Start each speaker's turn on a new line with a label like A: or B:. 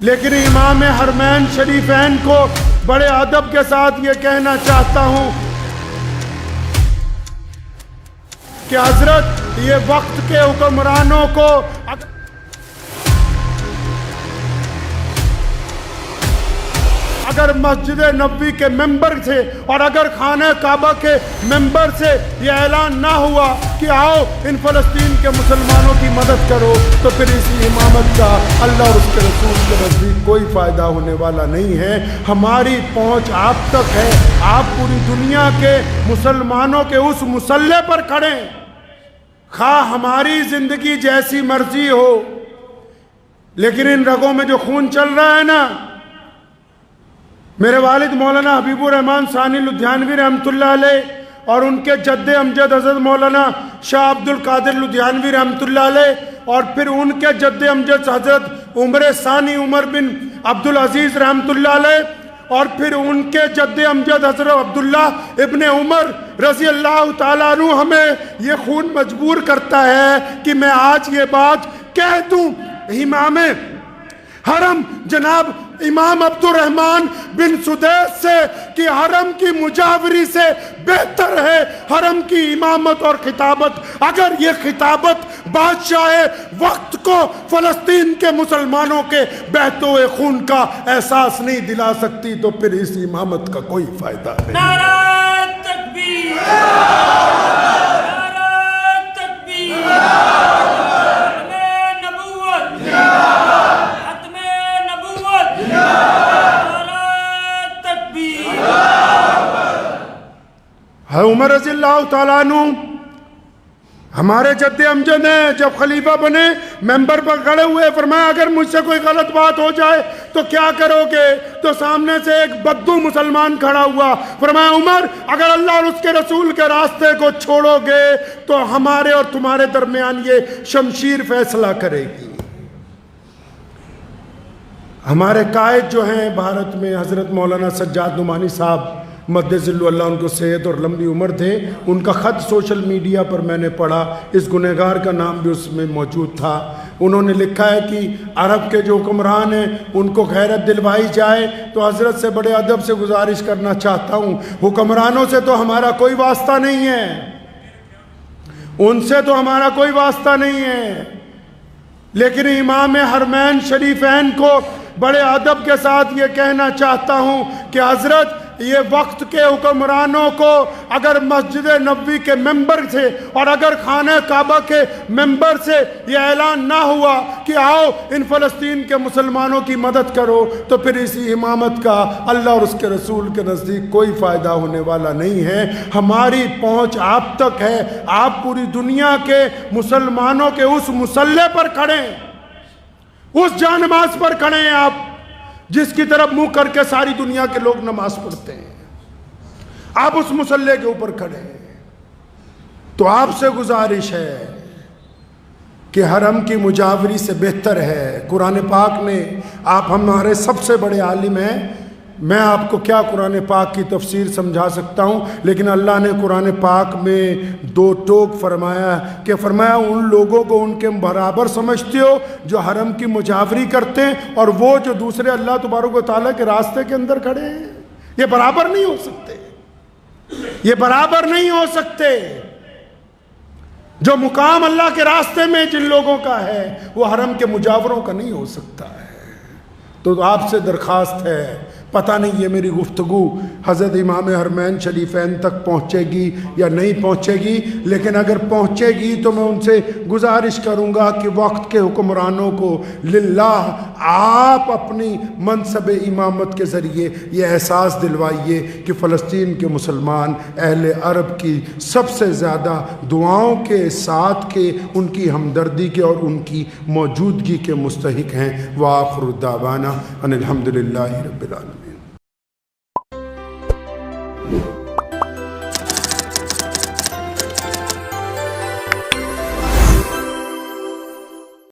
A: لیکن امام حرمین شریفین کو بڑے ادب کے ساتھ یہ کہنا چاہتا ہوں کہ حضرت یہ وقت کے حکمرانوں کو اگر مسجد نبوی کے ممبر سے اور اگر خانہ کعبہ کے ممبر سے یہ اعلان نہ ہوا کہ آؤ ان فلسطین کے مسلمانوں کی مدد کرو تو پھر اسی امامت کا اللہ اور اس کے رسول کے نزدیک کوئی فائدہ ہونے والا نہیں ہے۔ ہماری پہنچ آپ تک ہے، آپ پوری دنیا کے مسلمانوں کے اس مسلح پر کھڑے، خواہ ہماری زندگی جیسی مرضی ہو، لیکن ان رگوں میں جو خون چل رہا ہے نا، میرے والد مولانا حبیب الرحمن ثانی لدھیانوی رحمۃ اللہ علیہ اور ان کے جد امجد حضرت مولانا شاہ عبد القادر لدھیانوی رحمۃ اللہ علیہ اور پھر ان کے جد امجد حضرت عمر ثانی عمر بن عبد العزیز رحمۃ اللہ علیہ اور پھر ان کے جد امجد حضرت عبداللہ ابن عمر رضی اللہ تعالیٰ عنہ ہمیں یہ خون مجبور کرتا ہے کہ میں آج یہ بات کہہ دوں۔ امام حرم جناب امام عبد الرحمن بن سدیس سے کہ حرم کی مجاوری سے بہتر ہے حرم کی امامت اور خطابت۔ اگر یہ خطابت بادشاہ وقت کو فلسطین کے مسلمانوں کے بہتے ہوئے خون کا احساس نہیں دلا سکتی تو پھر اس امامت کا کوئی فائدہ نہیں۔
B: نعرہ تکبیر، نعرہ تکبیر، ختم نبوت، ختم نبوت، نعرہ تکبیر۔
A: عمر رضی اللہ تعالیٰ عنہ ہمارے جد امجد ہیں، جب خلیفہ بنے ممبر پر کھڑے ہوئے، فرمایا اگر مجھ سے کوئی غلط بات ہو جائے تو کیا کرو گے؟ تو سامنے سے ایک بدو مسلمان کھڑا ہوا، فرمایا عمر اگر اللہ اور اس کے رسول کے راستے کو چھوڑو گے تو ہمارے اور تمہارے درمیان یہ شمشیر فیصلہ کرے گی۔ ہمارے قائد جو ہیں بھارت میں حضرت مولانا سجاد نعمانی صاحب مدذل اللہ ان کو صحت اور لمبی عمر دے، ان کا خط سوشل میڈیا پر میں نے پڑھا، اس گنہگار کا نام بھی اس میں موجود تھا۔ انہوں نے لکھا ہے کہ عرب کے جو حکمران ہیں ان کو غیرت دلوائی جائے، تو حضرت سے بڑے ادب سے گزارش کرنا چاہتا ہوں، حکمرانوں سے تو ہمارا کوئی واسطہ نہیں ہے، ان سے تو ہمارا کوئی واسطہ نہیں ہے، لیکن امام حرمین شریفین کو بڑے ادب کے ساتھ یہ کہنا چاہتا ہوں کہ حضرت یہ وقت کے حکمرانوں کو اگر مسجد نبوی کے ممبر سے اور اگر خانہ کعبہ کے ممبر سے یہ اعلان نہ ہوا کہ آؤ ان فلسطین کے مسلمانوں کی مدد کرو تو پھر اسی امامت کا اللہ اور اس کے رسول کے نزدیک کوئی فائدہ ہونے والا نہیں ہے۔ ہماری پہنچ آپ تک ہے، آپ پوری دنیا کے مسلمانوں کے اس مسلح پر کھڑے، اس جانماز پر کھڑے ہیں آپ جس کی طرف منہ کر کے ساری دنیا کے لوگ نماز پڑھتے ہیں، آپ اس مسلح کے اوپر کھڑے ہیں۔ تو آپ سے گزارش ہے کہ حرم کی مجاوری سے بہتر ہے قرآن پاک نے، آپ ہمارے سب سے بڑے عالم ہیں، میں آپ کو کیا قرآن پاک کی تفسیر سمجھا سکتا ہوں، لیکن اللہ نے قرآن پاک میں دو ٹوک فرمایا کہ فرمایا ان لوگوں کو ان کے برابر سمجھتے ہو جو حرم کی مجاوری کرتے ہیں اور وہ جو دوسرے اللہ تبارک و تعالیٰ کے راستے کے اندر کھڑے ہیں، یہ برابر نہیں ہو سکتے، یہ برابر نہیں ہو سکتے۔ جو مقام اللہ کے راستے میں جن لوگوں کا ہے وہ حرم کے مجاوروں کا نہیں ہو سکتا ہے۔ تو آپ سے درخواست ہے، پتہ نہیں یہ میری گفتگو حضرت امام حرمین شریفین تک پہنچے گی یا نہیں پہنچے گی، لیکن اگر پہنچے گی تو میں ان سے گزارش کروں گا کہ وقت کے حکمرانوں کو للہ آپ اپنی منصب امامت کے ذریعے یہ احساس دلوائیے کہ فلسطین کے مسلمان اہل عرب کی سب سے زیادہ دعاؤں کے ساتھ کے ان کی ہمدردی کے اور ان کی موجودگی کے مستحق ہیں۔ وآخر دعوانا ان الحمدللہ رب العالمین۔